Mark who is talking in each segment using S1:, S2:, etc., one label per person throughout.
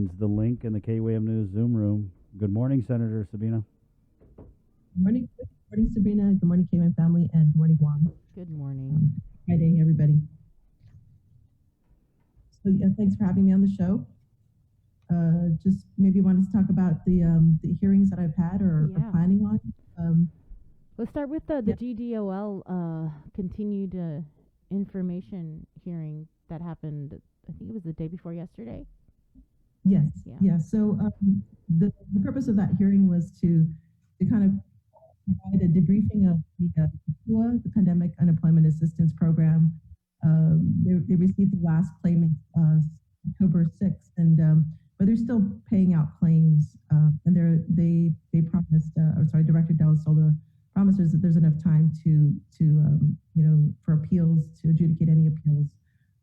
S1: finds the link in the KWM News Zoom room. Good morning, Senator Sabina.
S2: Good morning. Good morning, Sabrina. Good morning, KMN family, and good morning, Juan.
S3: Good morning.
S2: Friday, everybody. So yeah, thanks for having me on the show. Just maybe wanted to talk about the hearings that I've had or planning on.
S3: Let's start with the GDOL continued information hearing that happened. I think it was the day before yesterday.
S2: Yes. Yeah. So the purpose of that hearing was to kind of provide a debriefing of the PUA, the Pandemic Unemployment Assistance Program. They received the last claim October 6th, and but they're still paying out claims. And they promised, Director Della Sola promises that there's enough time to for appeals, to adjudicate any appeals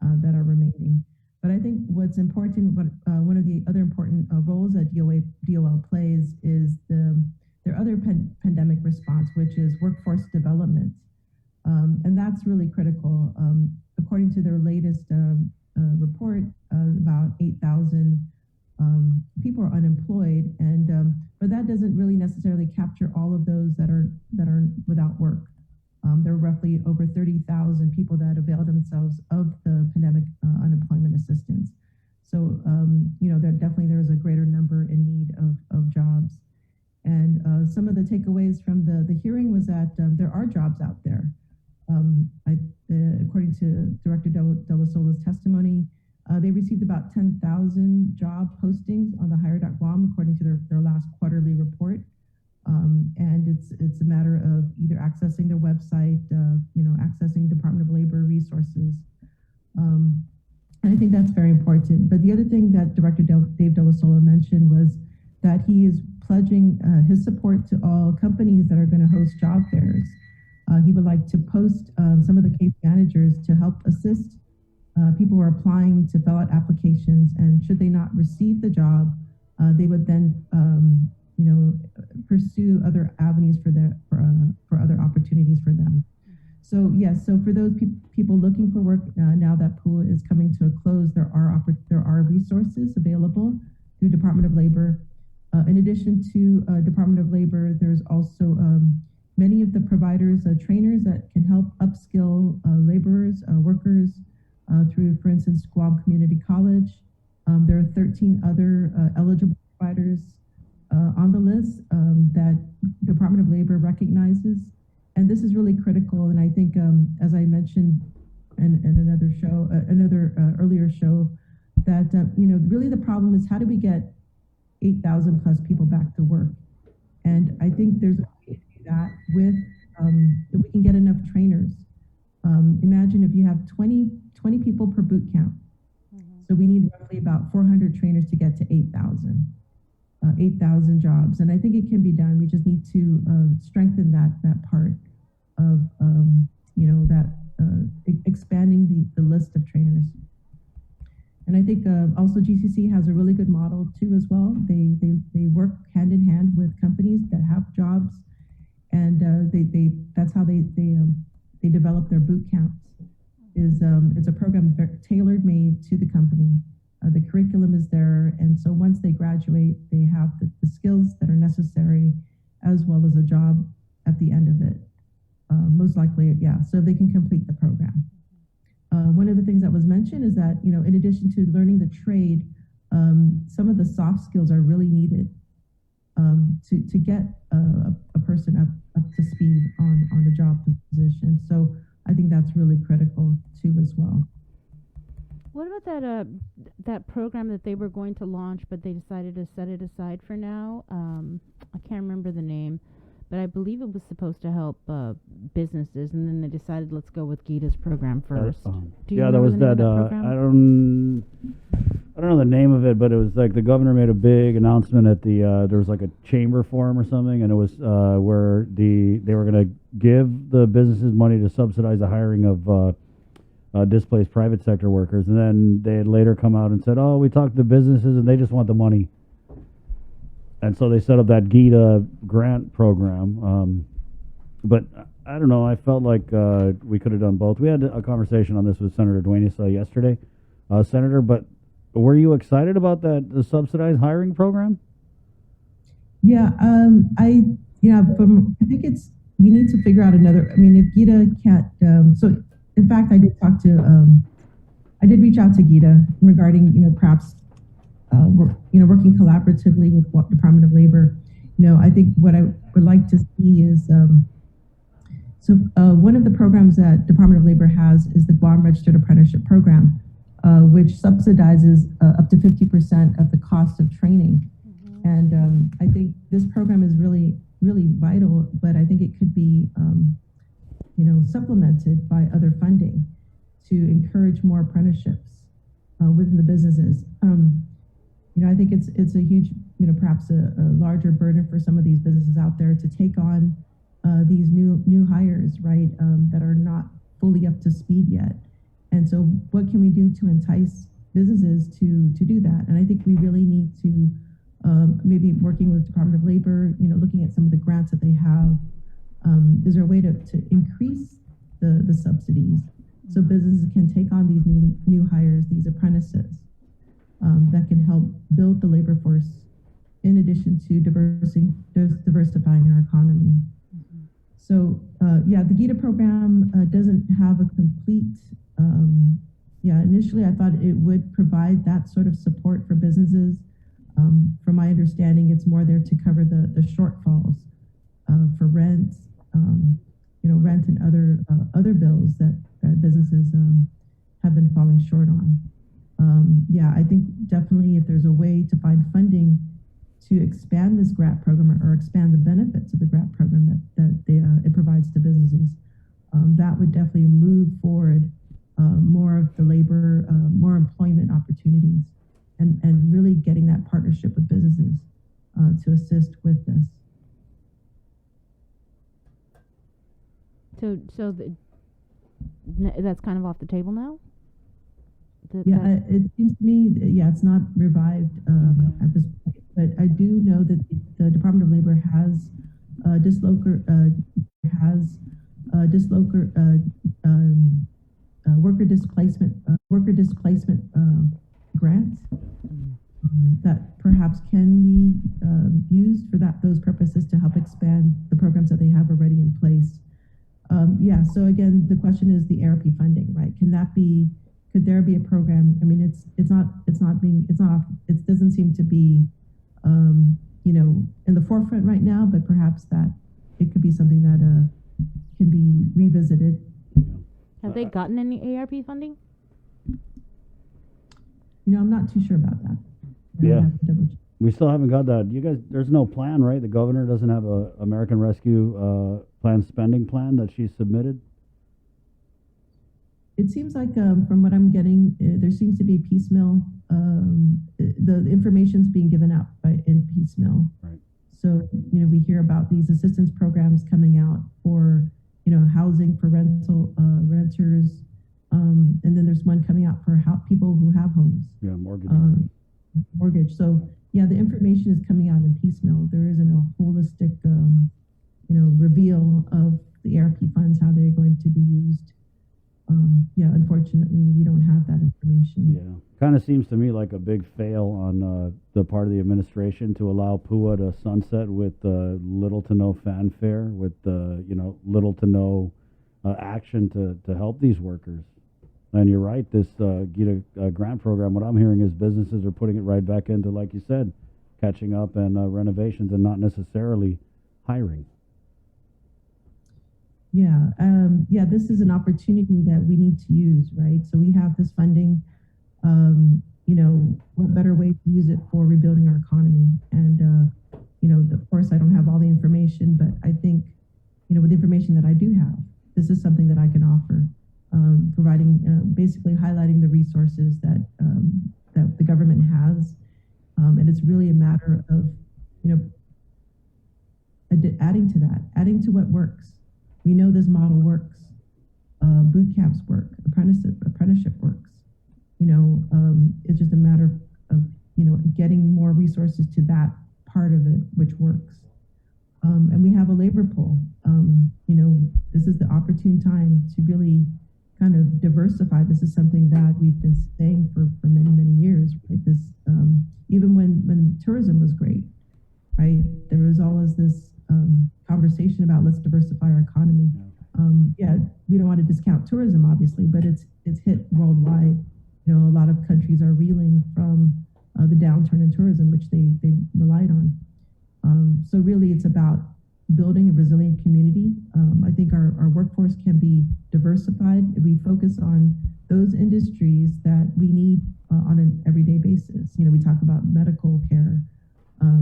S2: that are remaining. But I think what's important, one of the other important roles that DOL plays is their other pandemic response, which is workforce development. And that's really critical. According to their latest report, about 8,000 people are unemployed, and but that doesn't really necessarily capture all of those that are without work. There are roughly over 30,000 people that avail themselves of the pandemic unemployment assistance. So there is a greater number in need of jobs. And some of the takeaways from the hearing was that there are jobs out there. According to Director Della Sola's testimony, they received about 10,000 job postings on the hire.guam, according to their last quarterly report. And it's a matter of either accessing their website, accessing Department of Labor resources. And I think that's very important. But the other thing that Director Dave Della Sola mentioned was that he is pledging his support to all companies that are going to host job fairs. He would like to post some of the case managers to help assist people who are applying to fill out applications, and should they not receive the job, they would then pursue other avenues for other opportunities for them. So yes, so for those people looking for work now that PUA is coming to a close, there are resources available through Department of Labor. In addition to Department of Labor, there's also many of the providers, trainers that can help upskill laborers, workers through, for instance, Guam Community College. There are 13 other eligible providers on the list that Department of Labor recognizes. And this is really critical. And I think, as I mentioned in another earlier show, that, really the problem is, how do we get 8,000 plus people back to work? And I think there's a way to do that with, if we can get enough trainers. Imagine if you have 20 people per boot camp. So we need roughly about 400 trainers to get to 8,000 jobs. And I think it can be done. We just need to strengthen that part of, expanding the list of trainers. And I think also GCC has a really good model too as well. They work hand in hand with companies that have jobs, and that's how they develop their boot camps. It's a program tailor made to the company. The curriculum is there, and so once they graduate, they have the skills that are necessary, as well as a job at the end of it. Most likely, so they can complete the program. One of the things that was mentioned is that, in addition to learning the trade, some of the soft skills are really needed to get a person up to speed on the job position. So I think that's really critical too as well.
S3: What about that program that they were going to launch, but they decided to set it aside for now? I can't remember the name, but I believe it was supposed to help businesses, and then they decided, let's go with Gita's program first.
S1: That was that. I don't know the name of it, but it was like the governor made a big announcement at the. There was like a chamber forum or something, and it was where they were going to give the businesses money to subsidize the hiring of displaced private sector workers, and then they had later come out and said, "Oh, we talked to businesses, and they just want the money." And so they set up that GITA grant program. But I don't know. I felt like we could have done both. We had a conversation on this with Senator Duenas yesterday, Senator. But were you excited about the subsidized hiring program?
S2: Yeah, I think we need to figure out another. I mean, if Gita can't, so in fact, I did reach out to Gita regarding, perhaps, working collaboratively with what Department of Labor. I think what I would like to see is, one of the programs that Department of Labor has is the Guam Registered Apprenticeship Program, which subsidizes up to 50% of the cost of training. And I think this program is really, really vital, but I think it could be, supplemented by other funding to encourage more apprenticeships within the businesses. I think it's a huge, perhaps a larger burden for some of these businesses out there to take on these new hires, right, that are not fully up to speed yet. And so what can we do to entice businesses to do that? And I think we really need to maybe working with Department of Labor, looking at some of the grants that they have. Is there a way to increase the subsidies so businesses can take on these new hires, these apprentices, that can help build the labor force in addition to diversifying our economy? So, the GITA program doesn't have a complete, initially I thought it would provide that sort of support for businesses. From my understanding, it's more there to cover the shortfalls for rent, rent and other bills that businesses have been falling short on. I think definitely if there's a way to find funding to expand this grant program or expand the benefits of the grant program that it provides to businesses, that would definitely move forward more of the labor, more employment opportunities, and really getting that partnership with businesses to assist with this.
S3: So that's kind of off the table now?
S2: It seems to me, it's not revived at this point. But I do know that the Department of Labor has worker displacement grants that perhaps can be used for those purposes to help expand the programs that they have already in place. So again, the question is the ARP funding, right? Could there be a program? I mean, it doesn't seem to be, in the forefront right now, but perhaps that it could be something that can be revisited.
S3: Have they gotten any ARP funding?
S2: I'm not too sure about that.
S1: We still haven't got that. You guys, there's no plan, right? The governor doesn't have a American Rescue Plan spending plan that she submitted?
S2: It seems like, from what I'm getting, there seems to be piecemeal. The information's being given out in piecemeal.
S1: Right.
S2: So, we hear about these assistance programs coming out for, housing for renters. And then there's one coming out for people who have homes.
S1: Yeah, mortgage.
S2: Mortgage. So, the information is coming out in piecemeal. There isn't a holistic, reveal of the ARP funds, how they're going to be used. Unfortunately, we don't have that information.
S1: Yeah, kind of seems to me like a big fail on the part of the administration to allow PUA to sunset with little to no fanfare, with little to no action to help these workers. And you're right, this GITA grant program, what I'm hearing is businesses are putting it right back into, like you said, catching up and renovations and not necessarily hiring.
S2: This is an opportunity that we need to use, right? So we have this funding, what better way to use it for rebuilding our economy? And, of course, I don't have all the information, but I think, with the information that I do have, this is something that I can offer, providing, basically highlighting the resources that the government has. And it's really a matter of, adding to what works. We know this model works. Boot camps work. Apprenticeship works. It's just a matter of getting more resources to that part of it, which works. And we have a labor pool. This is the opportune time to really kind of diversify. This is something that we've been saying for many, many years, right? This, even when tourism was great, right? There was always this conversation about let's diversify our economy. Yeah, we don't want to discount tourism, obviously, but it's hit worldwide. You know, a lot of countries are reeling from the downturn in tourism, which they relied on. So really, it's about building a resilient community. I think our workforce can be diversified if we focus on those industries that we need on an everyday basis. You know, we talk about medical care.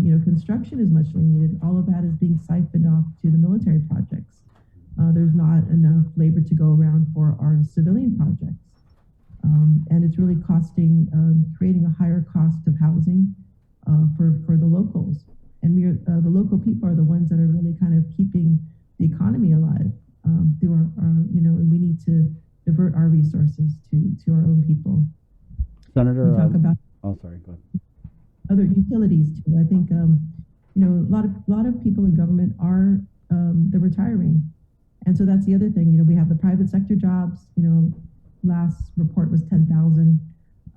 S2: You know, construction is much needed. All of that is being siphoned off to the military projects. There's not enough labor to go around for our civilian projects. And it's really costing, creating a higher cost of housing for the locals. And the local people are the ones that are really kind of keeping the economy alive through our, you know, and we need to divert our resources to our own people.
S1: Senator,
S2: we talk about
S1: oh, sorry, go ahead.
S2: Other utilities too. I think, you know, a lot of people in government are, they're retiring. And so that's the other thing, you know, we have the private sector jobs, you know, last report was 10,000.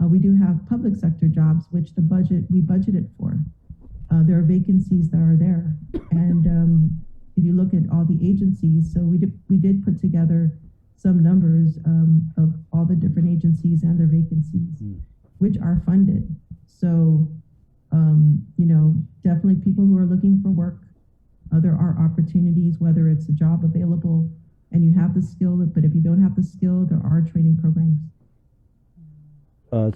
S2: We do have public sector jobs, which we budgeted for. There are vacancies that are there. And if you look at all the agencies, so we did put together some numbers of all the different agencies and their vacancies, which are funded. So, you know, definitely people who are looking for work, there are opportunities, whether it's a job available and you have the skill, but if you don't have the skill, there are training programs.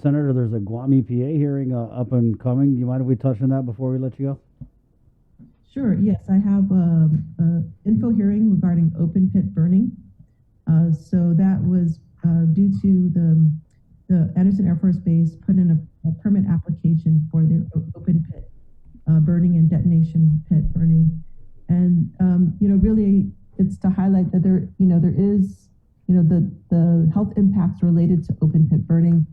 S1: Senator, there's a Guam EPA hearing up and coming. Do you mind if we touch on that before we let you go?
S2: Sure, yes. I have an info hearing regarding open pit burning. So that was due to the Anderson Air Force Base put in a permit application for their open pit burning and detonation pit burning. And, you know, really it's to highlight that there is, you know, the health impacts related to open pit burning.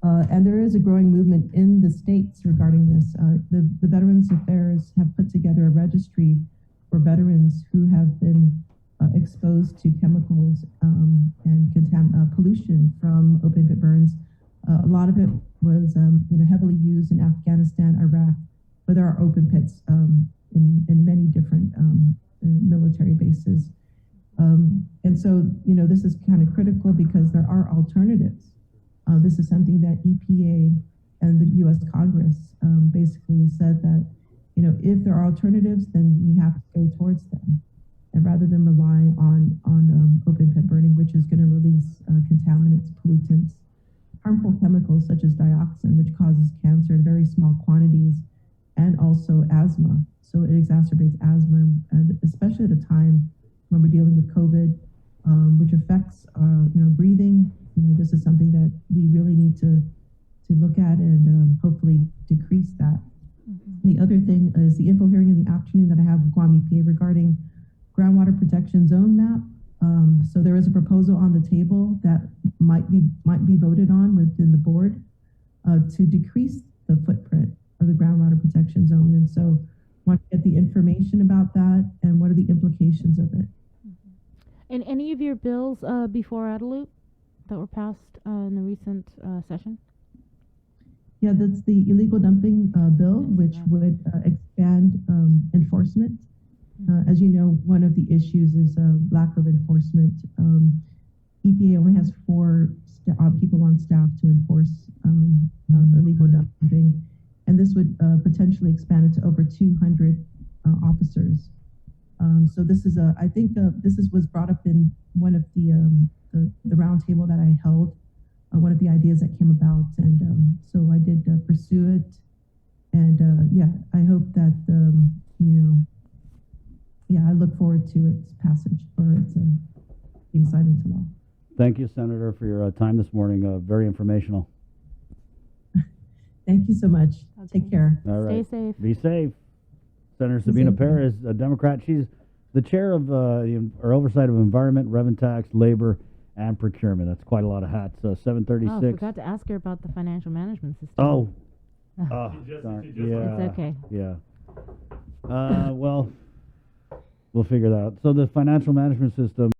S2: And there is a growing movement in the states regarding this. The Veterans Affairs have put together a registry for veterans who have been exposed to chemicals and pollution from open pit burns. A lot of it was you know, heavily used in Afghanistan, Iraq, but there are open pits in many different military bases. And so, you know, this is kind of critical because there are alternatives. This is something that EPA and the U.S. Congress basically said that, you know, if there are alternatives, then we have to go towards them. And rather than rely on open pit burning, which is going to release contaminants, pollutants, harmful chemicals such as dioxin, which causes cancer in very small quantities, and also asthma. So it exacerbates asthma, and especially at a time when we're dealing with COVID, which affects you know, breathing. You know, this is something that we really need to look at and hopefully decrease that. The other thing is the info hearing in the afternoon that I have with Guam EPA regarding groundwater protection zone map. So there is a proposal on the table that might be voted on within the board to decrease the footprint of the groundwater protection zone. And so want to get the information about that and what are the implications of it.
S3: And any of your bills before Adelup that were passed in the recent session?
S2: Yeah, that's the illegal dumping bill, which would expand enforcement. As you know, one of the issues is lack of enforcement. EPA only has 4 people on staff to enforce illegal dumping, and this would potentially expand it to over 200 officers. So this is I think this was brought up in one of the roundtable that I held, one of the ideas that came about, and so I did pursue it, and yeah, I hope that you know, yeah, I look forward to its passage or its being signed into law.
S1: Thank you, Senator, for your time this morning. Very informational.
S2: Thank you so much. Take care.
S1: All right.
S3: Stay safe.
S1: Be safe. Senator Sabina Perez, a Democrat. She's the chair of or oversight of environment, revenue tax, labor, and procurement. That's quite a lot of hats. 736.
S3: Oh, I forgot to ask her about the financial management system.
S1: Oh.
S3: Oh,
S1: Yeah.
S3: it's okay.
S1: Yeah. Well, we'll figure that out. So the financial management system.